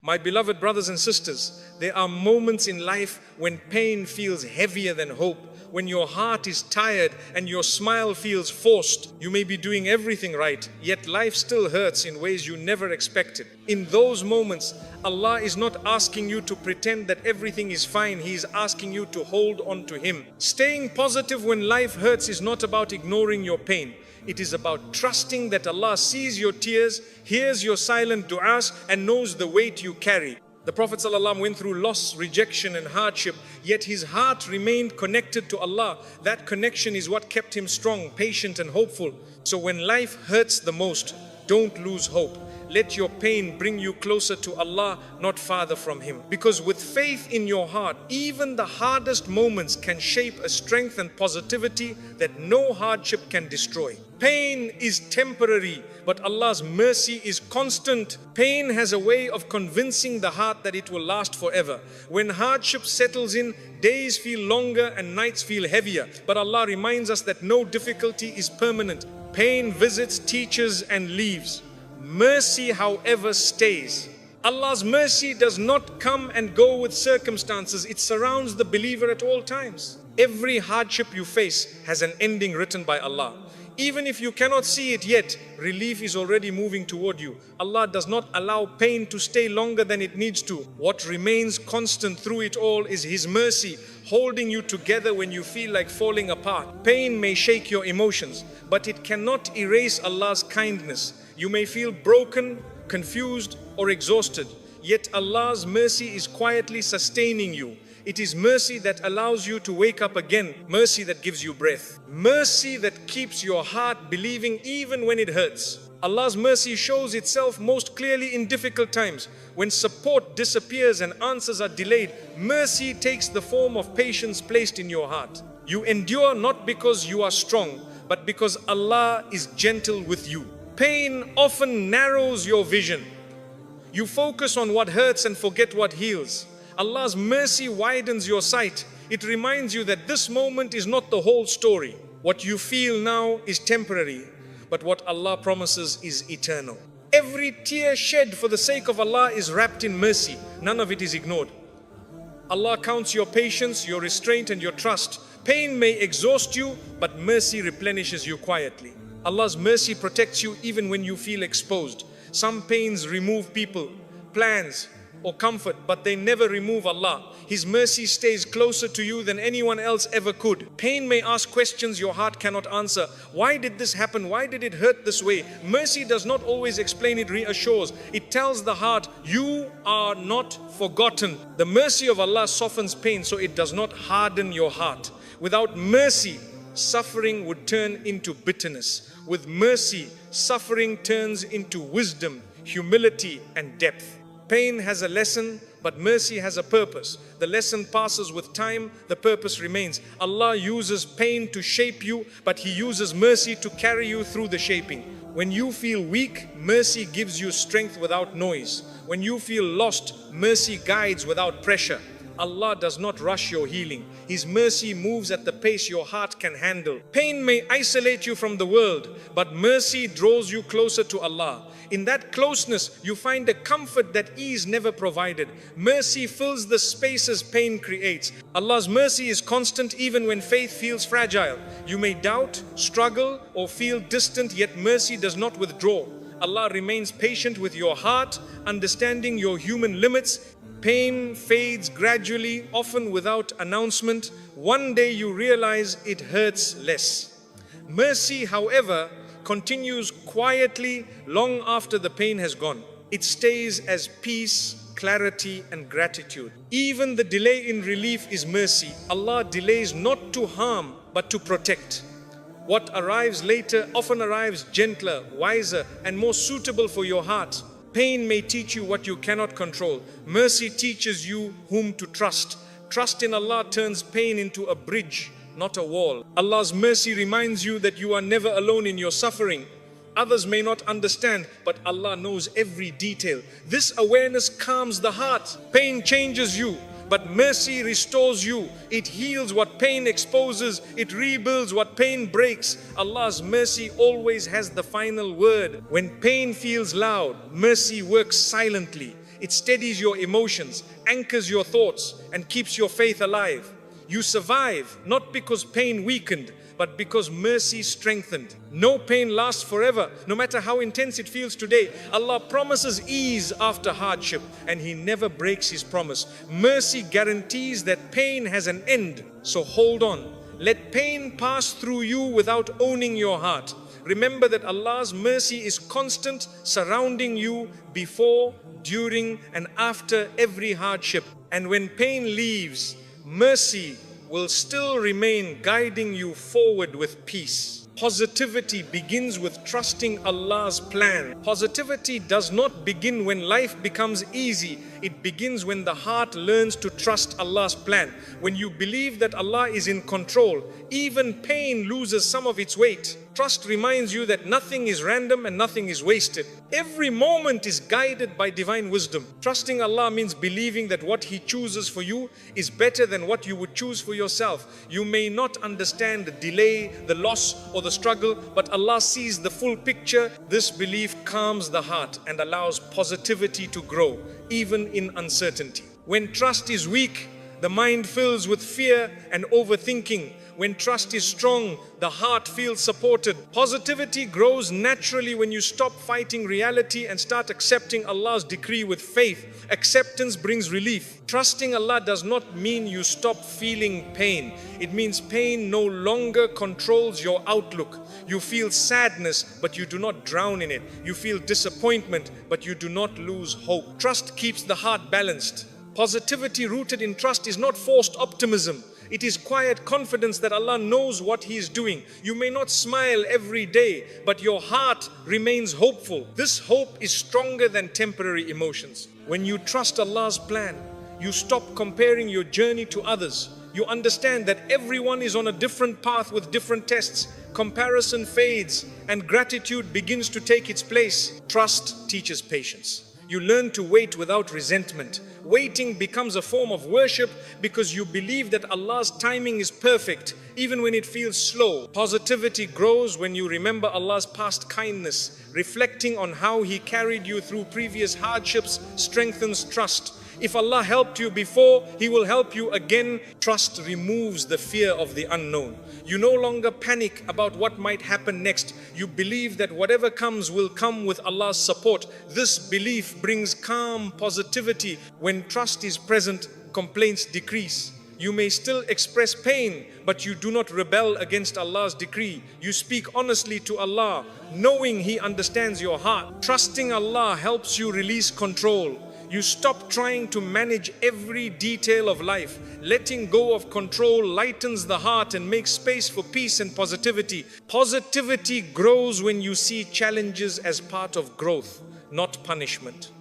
My beloved brothers and sisters, there are moments in life when pain feels heavier than hope, when your heart is tired and your smile feels forced. You may be doing everything right, yet life still hurts in ways you never expected. In those moments, Allah is not asking you to pretend that everything is fine. He is asking you to hold on to Him. Staying positive when life hurts is not about ignoring your pain. It is about trusting that Allah sees your tears, hears your silent du'as, and knows the weight you carry. The Prophet ﷺ went through loss, rejection and hardship, yet his heart remained connected to Allah. That connection is what kept him strong, patient and hopeful. So when life hurts the most, don't lose hope. Let your pain bring you closer to Allah, not farther from Him. Because with faith in your heart, even the hardest moments can shape a strength and positivity that no hardship can destroy. Pain is temporary, but Allah's mercy is constant. Pain has a way of convincing the heart that it will last forever. When hardship settles in, days feel longer and nights feel heavier. But Allah reminds us that no difficulty is permanent. Pain visits, teaches and leaves. Mercy, however, stays. Allah's mercy does not come and go with circumstances. It surrounds the believer at all times. Every hardship you face has an ending written by Allah. Even if you cannot see it yet, relief is already moving toward you. Allah does not allow pain to stay longer than it needs to. What remains constant through it all is His mercy, holding you together when you feel like falling apart. Pain may shake your emotions, but it cannot erase Allah's kindness. You may feel broken, confused, or exhausted, yet Allah's mercy is quietly sustaining you. It is mercy that allows you to wake up again, mercy that gives you breath, mercy that keeps your heart believing even when it hurts. Allah's mercy shows itself most clearly in difficult times. When support disappears and answers are delayed, mercy takes the form of patience placed in your heart. You endure not because you are strong, but because Allah is gentle with you. Pain often narrows your vision. You focus on what hurts and forget what heals. Allah's mercy widens your sight. It reminds you that this moment is not the whole story. What you feel now is temporary, but what Allah promises is eternal. Every tear shed for the sake of Allah is wrapped in mercy. None of it is ignored. Allah counts your patience, your restraint and your trust. Pain may exhaust you, but mercy replenishes you quietly. Allah's mercy protects you even when you feel exposed. Some pains remove people, plans, or comfort, but they never remove Allah. His mercy stays closer to you than anyone else ever could. Pain may ask questions your heart cannot answer. Why did this happen? Why did it hurt this way? Mercy does not always explain, it reassures. It tells the heart, you are not forgotten. The mercy of Allah softens pain so it does not harden your heart. Without mercy, suffering would turn into bitterness. With mercy, suffering turns into wisdom, humility and depth. Pain has a lesson, but mercy has a purpose. The lesson passes with time, the purpose remains. Allah uses pain to shape you, but He uses mercy to carry you through the shaping. When you feel weak, mercy gives you strength without noise. When you feel lost, mercy guides without pressure. Allah does not rush your healing. His mercy moves at the pace your heart can handle. Pain may isolate you from the world, but mercy draws you closer to Allah. In that closeness, you find a comfort that ease never provided. Mercy fills the spaces pain creates. Allah's mercy is constant even when faith feels fragile. You may doubt, struggle, or feel distant, yet mercy does not withdraw. Allah remains patient with your heart, understanding your human limits. Pain fades gradually, often without announcement. One day you realize it hurts less. Mercy, however, continues quietly long after the pain has gone. It stays as peace, clarity and gratitude. Even the delay in relief is mercy. Allah delays not to harm, but to protect. What arrives later often arrives gentler, wiser and more suitable for your heart. Pain may teach you what you cannot control. Mercy teaches you whom to trust. Trust in Allah turns pain into a bridge, not a wall. Allah's mercy reminds you that you are never alone in your suffering. Others may not understand, but Allah knows every detail. This awareness calms the heart. Pain changes you, but mercy restores you. It heals what pain exposes. It rebuilds what pain breaks. Allah's mercy always has the final word. When pain feels loud, mercy works silently. It steadies your emotions, anchors your thoughts, and keeps your faith alive. You survive not because pain weakened, but because mercy strengthened. No pain lasts forever, no matter how intense it feels today. Allah promises ease after hardship, and He never breaks His promise. Mercy guarantees that pain has an end, so hold on. Let pain pass through you without owning your heart. Remember that Allah's mercy is constant, surrounding you before, during, and after every hardship. And when pain leaves, mercy will still remain, guiding you forward with peace. Positivity begins with trusting Allah's plan. Positivity does not begin when life becomes easy. It begins when the heart learns to trust Allah's plan. When you believe that Allah is in control, even pain loses some of its weight. Trust reminds you that nothing is random and nothing is wasted. Every moment is guided by divine wisdom. Trusting Allah means believing that what He chooses for you is better than what you would choose for yourself. You may not understand the delay, the loss, or the struggle, but Allah sees the full picture. This belief calms the heart and allows positivity to grow, even in uncertainty. When trust is weak, the mind fills with fear and overthinking. When trust is strong, the heart feels supported. Positivity grows naturally when you stop fighting reality and start accepting Allah's decree with faith. Acceptance brings relief. Trusting Allah does not mean you stop feeling pain. It means pain no longer controls your outlook. You feel sadness, but you do not drown in it. You feel disappointment, but you do not lose hope. Trust keeps the heart balanced. Positivity rooted in trust is not forced optimism. It is quiet confidence that Allah knows what He is doing. You may not smile every day, but your heart remains hopeful. This hope is stronger than temporary emotions. When you trust Allah's plan, you stop comparing your journey to others. You understand that everyone is on a different path with different tests. Comparison fades and gratitude begins to take its place. Trust teaches patience. You learn to wait without resentment. Waiting becomes a form of worship because you believe that Allah's timing is perfect, even when it feels slow. Positivity grows when you remember Allah's past kindness. Reflecting on how He carried you through previous hardships strengthens trust. If Allah helped you before, He will help you again. Trust removes the fear of the unknown. You no longer panic about what might happen next. You believe that whatever comes will come with Allah's support. This belief brings calm positivity. When trust is present, complaints decrease. You may still express pain, but you do not rebel against Allah's decree. You speak honestly to Allah, knowing He understands your heart. Trusting Allah helps you release control. You stop trying to manage every detail of life. Letting go of control lightens the heart and makes space for peace and positivity. Positivity grows when you see challenges as part of growth, not punishment.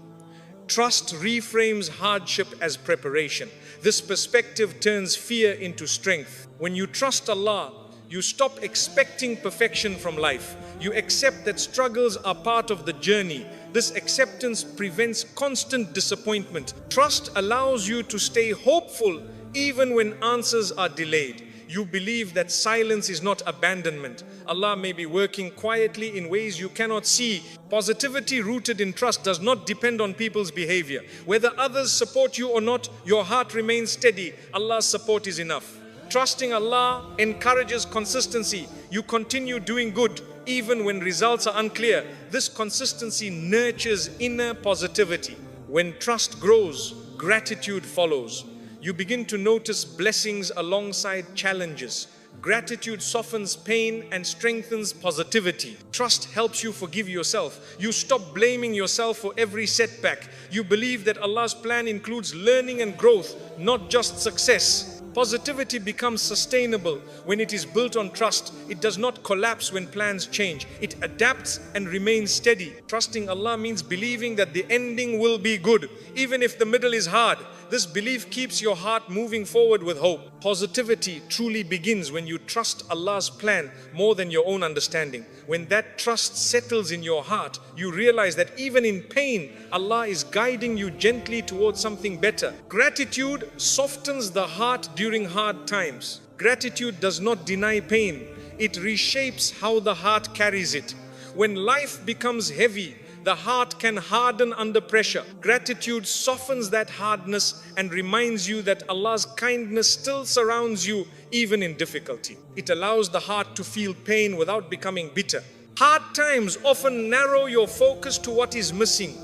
Trust reframes hardship as preparation. This perspective turns fear into strength. When you trust Allah, you stop expecting perfection from life. You accept that struggles are part of the journey. This acceptance prevents constant disappointment. Trust allows you to stay hopeful even when answers are delayed. You believe that silence is not abandonment. Allah may be working quietly in ways you cannot see. Positivity rooted in trust does not depend on people's behavior. Whether others support you or not, your heart remains steady. Allah's support is enough. Trusting Allah encourages consistency. You continue doing good even when results are unclear. This consistency nurtures inner positivity. When trust grows, gratitude follows. You begin to notice blessings alongside challenges. Gratitude softens pain and strengthens positivity. Trust helps you forgive yourself. You stop blaming yourself for every setback. You believe that Allah's plan includes learning and growth, not just success. Positivity becomes sustainable when it is built on trust. It does not collapse when plans change. It adapts and remains steady. Trusting Allah means believing that the ending will be good, even if the middle is hard. This belief keeps your heart moving forward with hope. Positivity truly begins when you trust Allah's plan more than your own understanding. When that trust settles in your heart, you realize that even in pain, Allah is guiding you gently towards something better. Gratitude softens the heart during hard times. Gratitude does not deny pain. It reshapes how the heart carries it. When life becomes heavy, the heart can harden under pressure. Gratitude softens that hardness and reminds you that Allah's kindness still surrounds you even in difficulty. It allows the heart to feel pain without becoming bitter. Hard times often narrow your focus to what is missing.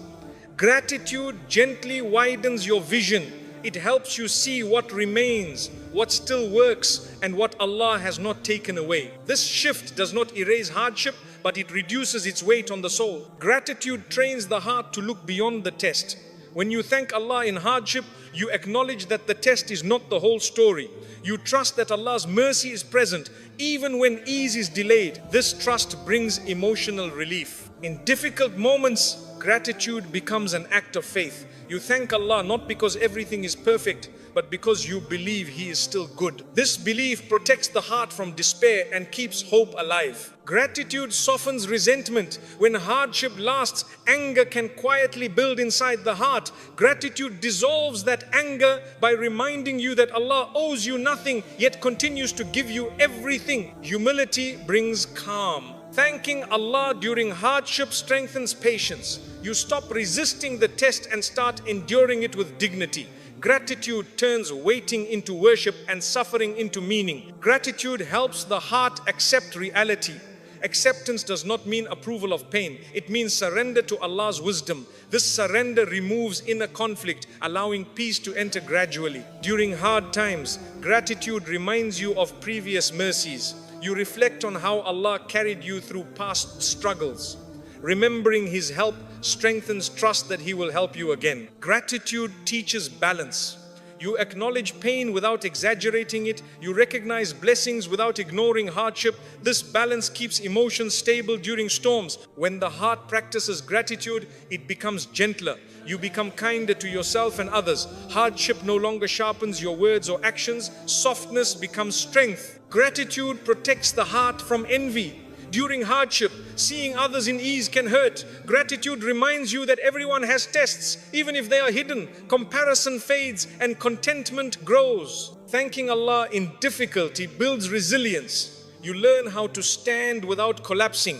Gratitude gently widens your vision. It helps you see what remains, what still works, and what Allah has not taken away. This shift does not erase hardship, but it reduces its weight on the soul. Gratitude trains the heart to look beyond the test. When you thank Allah in hardship, you acknowledge that the test is not the whole story. You trust that Allah's mercy is present, even when ease is delayed. This trust brings emotional relief. In difficult moments, gratitude becomes an act of faith. You thank Allah not because everything is perfect, but because you believe He is still good. This belief protects the heart from despair and keeps hope alive. Gratitude softens resentment. When hardship lasts, anger can quietly build inside the heart. Gratitude dissolves that anger by reminding you that Allah owes you nothing, yet continues to give you everything. Humility brings calm. Thanking Allah during hardship strengthens patience. You stop resisting the test and start enduring it with dignity. Gratitude turns waiting into worship and suffering into meaning. Gratitude helps the heart accept reality. Acceptance does not mean approval of pain. It means surrender to Allah's wisdom. This surrender removes inner conflict, allowing peace to enter gradually. During hard times, gratitude reminds you of previous mercies. You reflect on how Allah carried you through past struggles. Remembering His help strengthens trust that He will help you again. Gratitude teaches balance. You acknowledge pain without exaggerating it. You recognize blessings without ignoring hardship. This balance keeps emotions stable during storms. When the heart practices gratitude, it becomes gentler. You become kinder to yourself and others. Hardship no longer sharpens your words or actions. Softness becomes strength. Gratitude protects the heart from envy. During hardship, seeing others in ease can hurt. Gratitude reminds you that everyone has tests, even if they are hidden. Comparison fades and contentment grows. Thanking Allah in difficulty builds resilience. You learn how to stand without collapsing.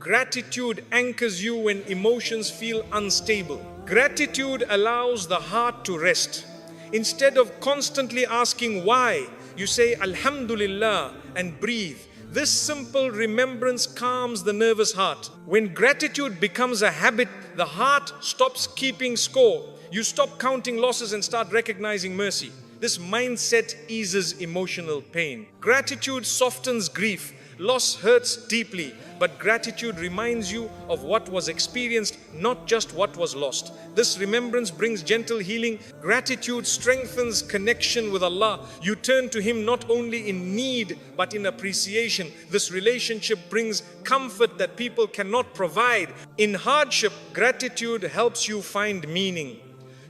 Gratitude anchors you when emotions feel unstable. Gratitude allows the heart to rest. Instead of constantly asking why, you say Alhamdulillah and breathe. This simple remembrance calms the nervous heart. When gratitude becomes a habit, the heart stops keeping score. You stop counting losses and start recognizing mercy. This mindset eases emotional pain. Gratitude softens grief. Loss hurts deeply, but gratitude reminds you of what was experienced, not just what was lost. This remembrance brings gentle healing. Gratitude strengthens connection with Allah. You turn to Him not only in need, but in appreciation. This relationship brings comfort that people cannot provide. In hardship, gratitude helps you find meaning.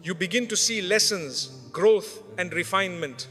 You begin to see lessons, growth, and refinement.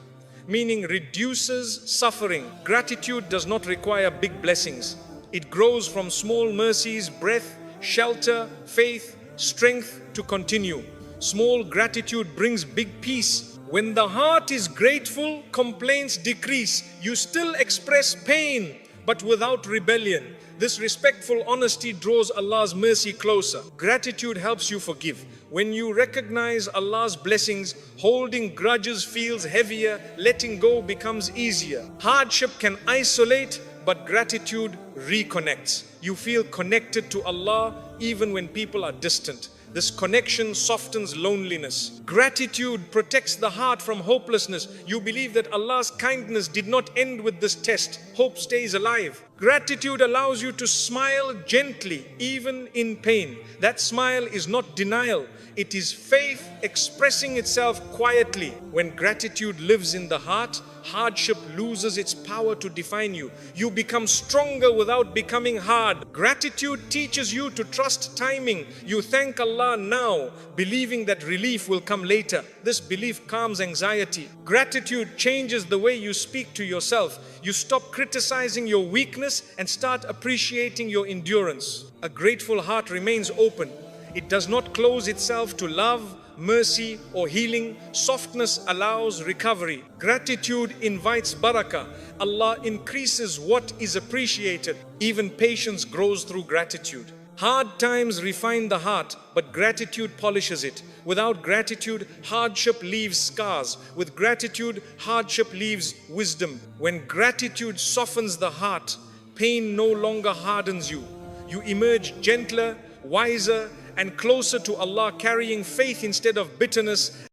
Meaning reduces suffering. Gratitude does not require big blessings. It grows from small mercies, breath, shelter, faith, strength to continue. Small gratitude brings big peace. When the heart is grateful, complaints decrease. You still express pain, but without rebellion. This respectful honesty draws Allah's mercy closer. Gratitude helps you forgive. When you recognize Allah's blessings, holding grudges feels heavier, letting go becomes easier. Hardship can isolate, but gratitude reconnects. You feel connected to Allah even when people are distant. This connection softens loneliness. Gratitude protects the heart from hopelessness. You believe that Allah's kindness did not end with this test. Hope stays alive. Gratitude allows you to smile gently, even in pain. That smile is not denial. It is faith expressing itself quietly. When gratitude lives in the heart, hardship loses its power to define you. You become stronger without becoming hard. Gratitude teaches you to trust timing. You thank Allah now, believing that relief will come later. This belief calms anxiety. Gratitude changes the way you speak to yourself. You stop criticizing your weakness and start appreciating your endurance. A grateful heart remains open. It does not close itself to love, mercy, or healing. Softness allows recovery. Gratitude invites barakah. Allah increases what is appreciated. Even patience grows through gratitude. Hard times refine the heart, but gratitude polishes it. Without gratitude, hardship leaves scars. With gratitude, hardship leaves wisdom. When gratitude softens the heart, pain no longer hardens you. You emerge gentler, wiser, and closer to Allah, carrying faith instead of bitterness